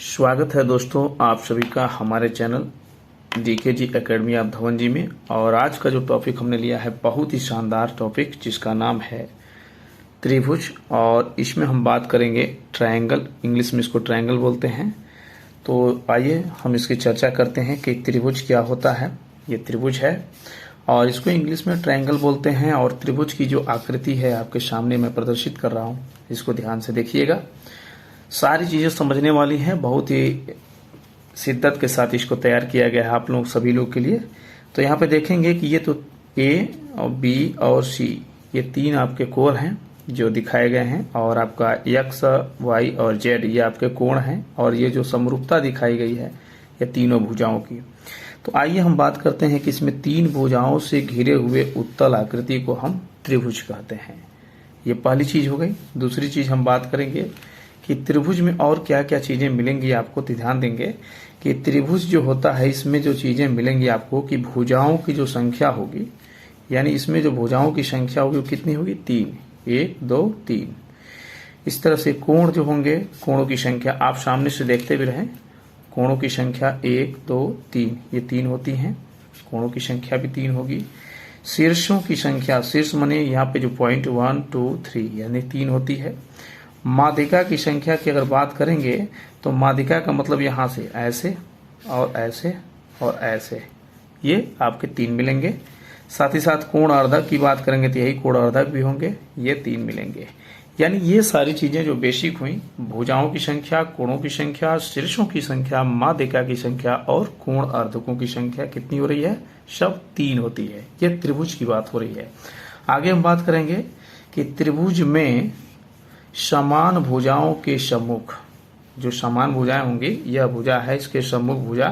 स्वागत है दोस्तों आप सभी का हमारे channel DK ji academy of Dhawan ji में। और आज का जो टॉपिक हमने लिया है बहुत ही शानदार टॉपिक जिसका नाम है त्रिभुज। और इसमें हम बात करेंगे ट्रायंगल, इंग्लिश में इसको ट्रायंगल बोलते हैं। तो आइए हम इसकी चर्चा करते हैं कि त्रिभुज क्या होता है। ये त्रिभुज है और इसको इंग्लिश में ट्रायंगल बोलते हैं। और त्रिभुज की जो आकृति है आपके सामने मैं प्रदर्शित कर रहा हूँ, इसको ध्यान से देखिएगा। सारी चीज़ें समझने वाली हैं, बहुत ही शिद्दत के साथ इसको तैयार किया गया है आप लोग सभी लोग के लिए। तो यहाँ पे देखेंगे कि ये तो ए और बी और सी ये तीन आपके कोण हैं जो दिखाए गए हैं। और आपका एक्स, वाई और जेड ये आपके कोण हैं। और ये जो समरूपता दिखाई गई है ये तीनों भुजाओं की। तो आइए हम बात करते हैं कि इसमें तीन भुजाओं से घिरे हुए उत्तल आकृति को हम त्रिभुज कहते हैं। ये पहली चीज हो गई। दूसरी चीज हम बात करेंगे कि त्रिभुज में और क्या क्या चीजें मिलेंगी आपको। तो ध्यान देंगे कि त्रिभुज जो होता है इसमें जो चीजें मिलेंगी आपको कि भुजाओं की जो संख्या होगी, यानी इसमें जो भुजाओं की संख्या होगी वो कितनी होगी? 3, 1, 2, 3। इस तरह से कोण जो होंगे, कोणों की संख्या आप सामने से देखते भी रहें। कोणों की संख्या 1, 2, 3 ये 3 होती हैं। कोणों की संख्या भी 3 होगी। शीर्षों की संख्या, शीर्ष माने यहाँ पे जो पॉइंट 1, 2, 3 यानी 3 होती है। माध्यिका की संख्या की अगर बात करेंगे तो माध्यिका का मतलब यहाँ से ऐसे और ऐसे और ऐसे ये आपके 3 मिलेंगे। साथ ही साथ कोण अर्धक की बात करेंगे तो यही कोण अर्धक भी होंगे, ये 3 मिलेंगे। यानी ये सारी चीजें जो बेसिक हुई, भुजाओं की संख्या, कोणों की संख्या, शीर्षों की संख्या, माध्यिका की संख्या और कोण अर्धकों की संख्या कितनी हो रही है? सब 3 होती है। ये त्रिभुज की बात हो रही है। आगे हम बात करेंगे कि त्रिभुज में समान भुजाओं के सम्मुख, जो समान भुजाएं होंगी, यह भुजा है, इसके सम्मुख भुजा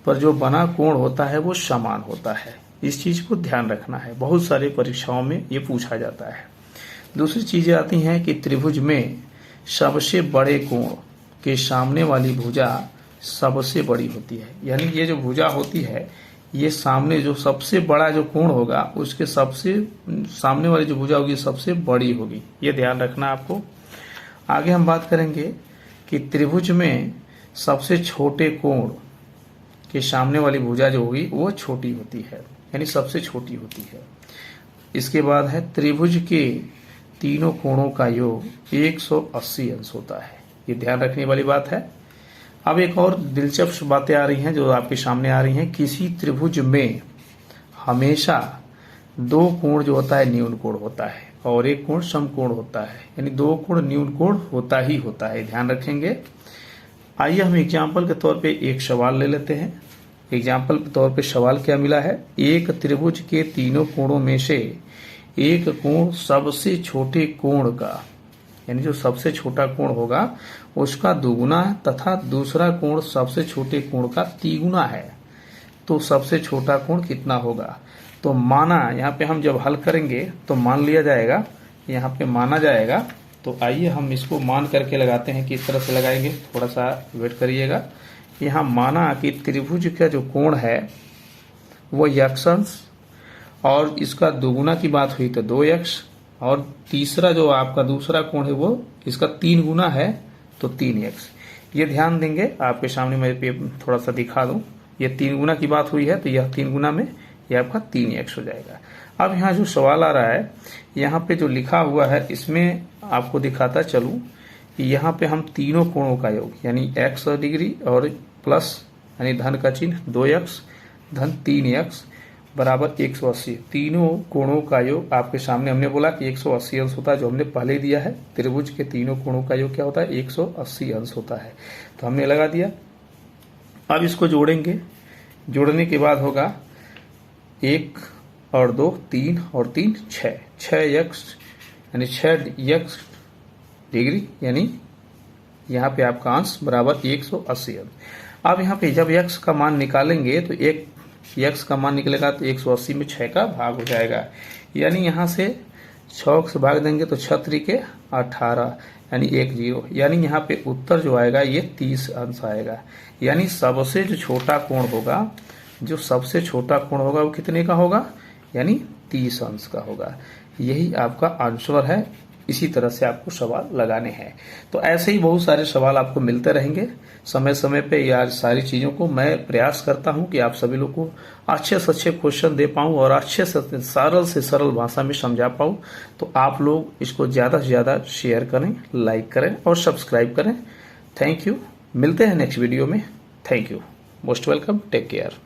पर जो बना कोण होता है वो समान होता है। इस चीज को ध्यान रखना है, बहुत सारी परीक्षाओं में ये पूछा जाता है। दूसरी चीजें आती हैं कि त्रिभुज में सबसे बड़े कोण के सामने वाली भुजा सबसे बड़ी होती है। यानी ये जो भुजा होती है ये सामने जो सबसे बड़ा जो कोण होगा उसके सबसे सामने वाली जो भुजा होगी सबसे बड़ी होगी, ये ध्यान रखना आपको। आगे हम बात करेंगे कि त्रिभुज में सबसे छोटे कोण के सामने वाली भुजा जो होगी वो छोटी होती है, यानी सबसे छोटी होती है। इसके बाद है त्रिभुज के तीनों कोणों का योग 180 अंश होता है। ये ध्यान रखने वाली बात है। अब एक और दिलचस्प बातें आ रही हैं जो आपके सामने आ रही हैं। किसी त्रिभुज में हमेशा 2 कोण जो होता है न्यून कोण होता है और 1 कोण समकोण होता है, यानी 2 कोण न्यून कोण होता ही होता है, ध्यान रखेंगे। आइए हम एग्जाम्पल के तौर पे एक सवाल ले लेते हैं। एग्जाम्पल के तौर पे सवाल क्या मिला है? एक त्रिभुज के तीनों कोणों में से एक कोण सबसे छोटे कोण का, यानी जो सबसे छोटा कोण होगा उसका दुगुना तथा दूसरा कोण सबसे छोटे कोण का तिगुना है। तो सबसे छोटा कोण कितना होगा? तो माना, यहाँ पे हम जब हल करेंगे तो मान लिया जाएगा, यहाँ पे माना जाएगा। तो आइए हम इसको मान करके लगाते हैं। किस तरह से लगाएंगे, थोड़ा सा वेट करिएगा। यहाँ माना कि त्रिभुज का जो कोण है वो x अंश और इसका दुगुना की बात हुई तो 2x, और तीसरा जो आपका दूसरा कोण है वो इसका 3 गुना है तो 3x। ये ध्यान देंगे, आपके सामने मैं पे थोड़ा सा दिखा दूं। ये 3 गुना की बात हुई है तो यह 3 गुना में ये आपका 3x हो जाएगा। अब यहाँ जो सवाल आ रहा है, यहाँ पे जो लिखा हुआ है इसमें आपको दिखाता चलूं कि यहाँ पे हम तीनों कोणों का योग यानी x डिग्री और प्लस यानी धन का चिन्ह 2x धन 3x बराबर 180, तीनों कोणों का योग आपके सामने हमने बोला कि 180 अंश होता है, जो हमने पहले ही दिया है। त्रिभुज के तीनों कोणों का योग क्या होता है? 180 अंश होता है, तो हमने लगा दिया। अब इसको जोड़ेंगे, जोड़ने के बाद होगा 1 और 2 3 और 3 6, 6x यानी 6x डिग्री, यानी यहाँ पे आपका अंश बराबर 180 अंश। अब यहाँ पे जब x का मान निकालेंगे तो x का मान निकलेगा तो 180 में 6 का भाग हो जाएगा, यानी यहाँ से 6 से भाग देंगे तो 6 त्रिके 18 यानी 1 0, यानी यहाँ पे उत्तर जो आएगा ये 30 अंश आएगा। यानी सबसे जो छोटा कोण होगा, जो सबसे छोटा कोण होगा वो कितने का होगा? यानी 30 अंश का होगा। यही आपका आंसर है इसी तरह से आपको सवाल लगाने हैं। तो ऐसे ही बहुत सारे सवाल आपको मिलते रहेंगे समय समय पे। यार सारी चीज़ों को मैं प्रयास करता हूं कि आप सभी लोग को अच्छे से अच्छे क्वेश्चन दे पाऊं और अच्छे से सरल भाषा में समझा पाऊं। तो आप लोग इसको ज़्यादा से ज़्यादा शेयर करें, लाइक करें और सब्सक्राइब करें। Thank you. मिलते हैं नेक्स्ट वीडियो में। Thank you. Most welcome. Take care.